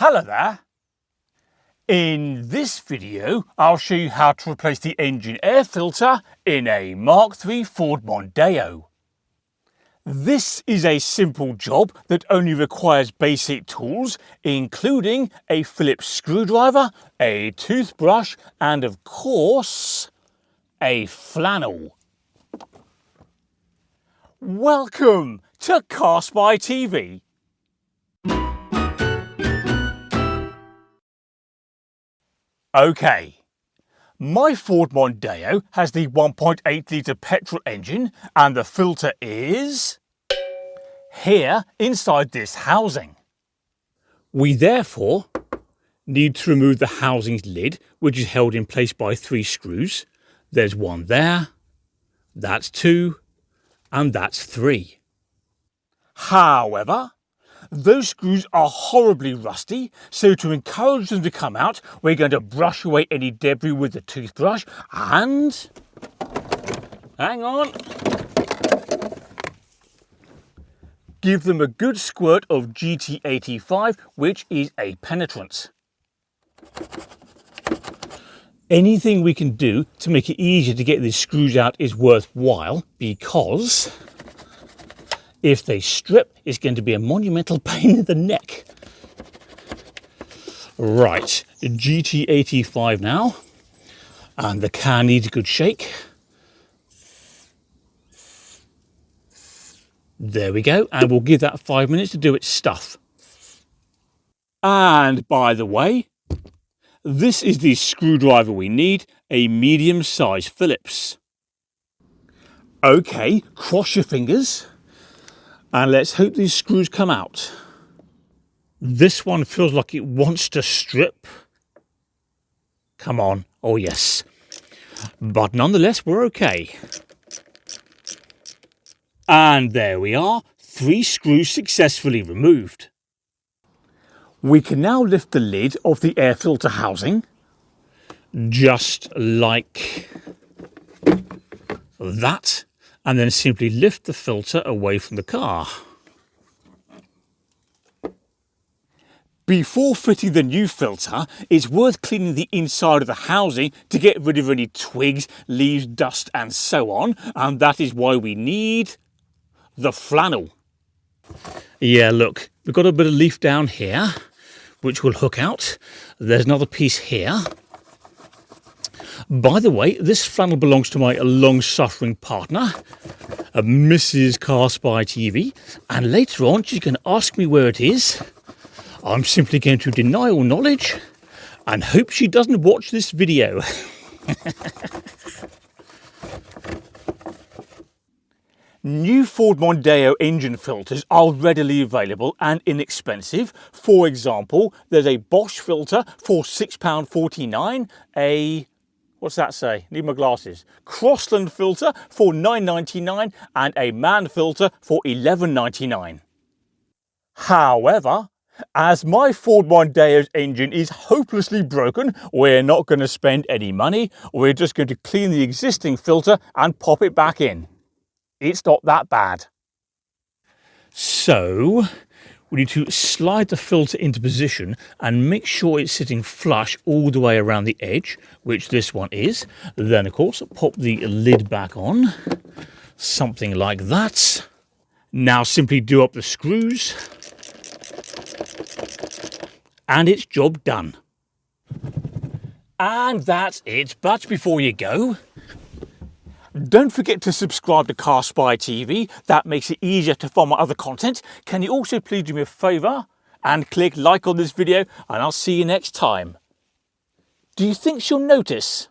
Hello there. In this video, I'll show you how to replace the engine air filter in a Mark III Ford Mondeo. This is a simple job that only requires basic tools, including a Phillips screwdriver, a toothbrush, and of course, a flannel. Welcome to CarSpyTV. Okay, my Ford Mondeo has the 1.8 litre petrol engine and the filter is here inside this housing. We therefore need to remove the housing's lid, which is held in place by 3 screws. There's one there, that's 2, and that's 3. However, those screws are horribly rusty, so to encourage them to come out, we're going to brush away any debris with the toothbrush and... hang on. Give them a good squirt of GT85, which is a penetrant. Anything we can do to make it easier to get these screws out is worthwhile, because if they strip, it's going to be a monumental pain in the neck. Right, GT85 now, and the car needs a good shake. There we go, and we'll give that 5 minutes to do its stuff. And by the way, this is the screwdriver we need, a medium-sized Phillips. Okay, cross your fingers. And let's hope these screws come out. This one feels like it wants to strip. Come on. Oh, yes. But nonetheless, we're okay. And there we are. 3 screws successfully removed. We can now lift the lid of the air filter housing. Just like that. And then simply lift the filter away from the car. Before fitting the new filter, it's worth cleaning the inside of the housing to get rid of any twigs, leaves, dust and so on, and that is why we need the flannel. Yeah, look, we've got a bit of leaf down here, which will hook out. There's another piece here. By the way, this flannel belongs to my long-suffering partner, Mrs. CarSpyTV, and later on she's going to ask me where it is. I'm simply going to deny all knowledge and hope she doesn't watch this video. New Ford Mondeo engine filters are readily available and inexpensive. For example, there's a Bosch filter for £6.49, a... what's that say? Need my glasses. Crossland filter for £9.99 and a Man filter for £11.99. However, as my Ford Mondeo's engine is hopelessly broken, we're not going to spend any money. We're just going to clean the existing filter and pop it back in. It's not that bad. So we need to slide the filter into position and make sure it's sitting flush all the way around the edge, which this one is. Then, of course, pop the lid back on, something like that. Now simply do up the screws, and it's job done. And that's it. But before you go, don't forget to subscribe to CarSpyTV. That makes it easier to find my other content. Can you also please do me a favour and click like on this video, and I'll see you next time. Do you think she'll notice?